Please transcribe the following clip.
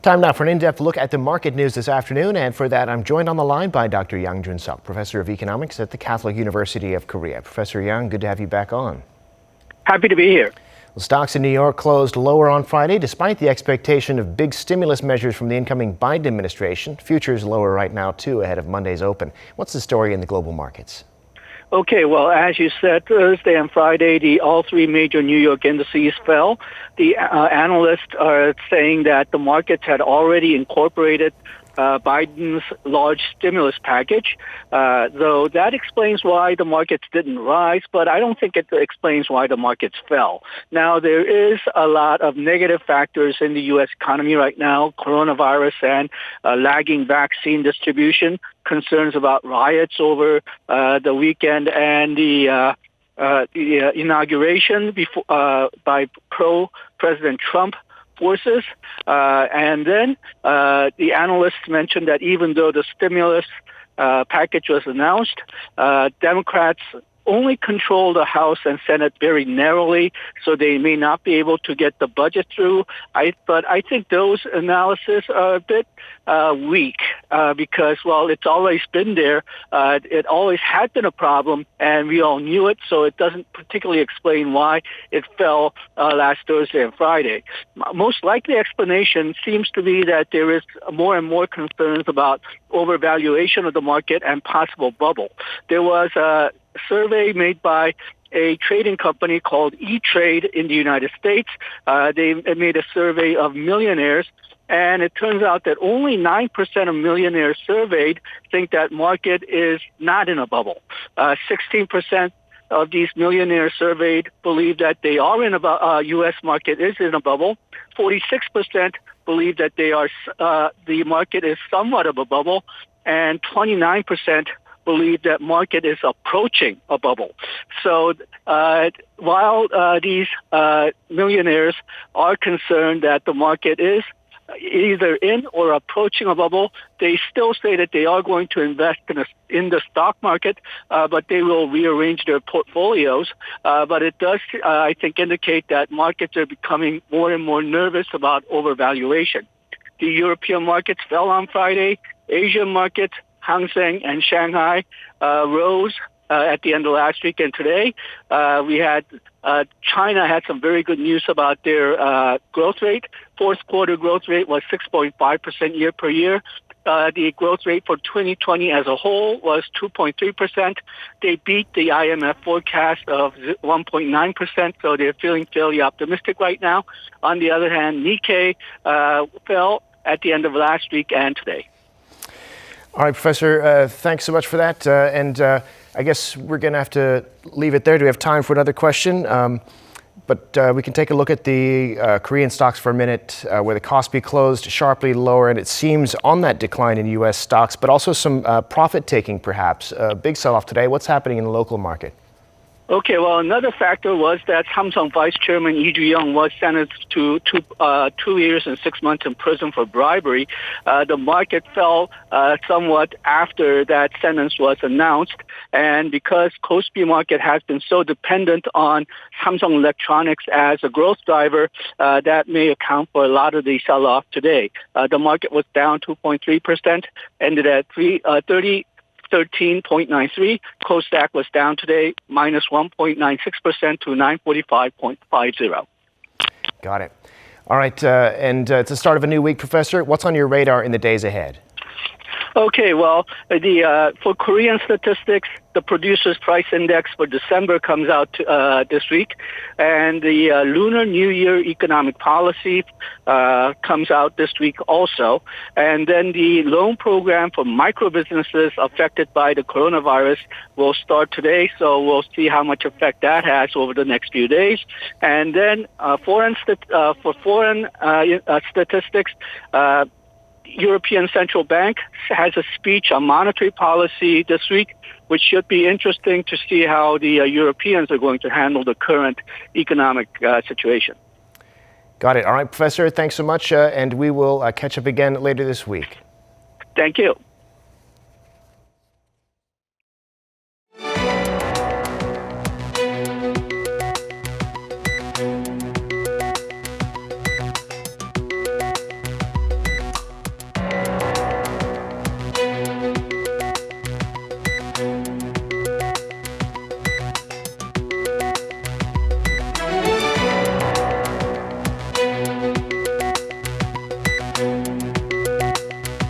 Time now for an in-depth look at the market news this afternoon, and for that I'm joined on the line by Dr. Jun-sok, Professor of Economics at the Catholic University of Korea. Professor Yang, good to have you back on. Happy to be here. Well, stocks in New York closed lower on Friday despite the expectation of big stimulus measures from the incoming Biden administration. Futures lower right now too ahead of Monday's open. What's the story in the global markets? Okay, well, as you said, Thursday and Friday, all three major New York indices fell. The analysts are saying that the markets had already incorporated Biden's large stimulus package, though that explains why the markets didn't rise, but I don't think it explains why the markets fell. Now, there is a lot of negative factors in the U.S. economy right now, coronavirus and lagging vaccine distribution, concerns about riots over the weekend, and the inauguration by pro-President Trump forces. And then the analysts mentioned that even though the stimulus package was announced, Democrats only control the House and Senate very narrowly, so they may not be able to get the budget through. But I think those analyses are a bit weak because, well, it's always been there. It always had been a problem, and we all knew it, so it doesn't particularly explain why it fell last Thursday and Friday. Most likely explanation seems to be that there is more and more concerns about overvaluation of the market and possible bubble. There was a survey made by a trading company called E-Trade in the United States. They made a survey of millionaires, and it turns out that only 9% of millionaires surveyed think that market is not in a bubble. 16% of these millionaires surveyed believe that they are in a U.S. market is in a bubble. 46% believe that the market is somewhat of a bubble, and 29% believe that market is approaching a bubble. So while these millionaires are concerned that the market is either in or approaching a bubble, they still say that they are going to invest in the stock market, but they will rearrange their portfolios. But it does, I think, indicate that markets are becoming more and more nervous about overvaluation. The European markets fell on Friday. Asian markets, Hang Seng and Shanghai rose at the end of last week, and today we had China had some very good news about their growth rate. Fourth quarter growth rate was 6.5% year per year. The growth rate for 2020 as a whole was 2.3%. They beat the IMF forecast of 1.9%, so they're feeling fairly optimistic right now. On the other hand, Nikkei fell at the end of last week and today. All right, Professor, thanks so much for that. I guess we're going to have to leave it there. Do we have time for another question? But we can take a look at the Korean stocks for a minute, where the KOSPI closed sharply lower, and it seems on that decline in U.S. stocks, but also some profit-taking, perhaps. Big sell-off today. What's happening in the local market? Okay, well, another factor was that Samsung Vice Chairman Lee Ju-young was sentenced to 2 years and 6 months in prison for bribery. The market fell somewhat after that sentence was announced, and because KOSPI market has been so dependent on Samsung Electronics as a growth driver, that may account for a lot of the sell-off today. The market was down 2.3%, ended at 13.93. KOSDAQ was down today, minus 1.96% to 945.50. Got it. All right, and it's the start of a new week, Professor. What's on your radar in the days ahead? Okay, well, for Korean statistics, the Producers' Price Index for December comes out this week, and the Lunar New Year economic policy comes out this week also. And then the loan program for micro businesses affected by the coronavirus will start today, so we'll see how much effect that has over the next few days. And then foreign statistics, European Central Bank has a speech on monetary policy this week, which should be interesting to see how the Europeans are going to handle the current economic situation. Got it. All right, Professor, thanks so much, and we will catch up again later this week. Thank you.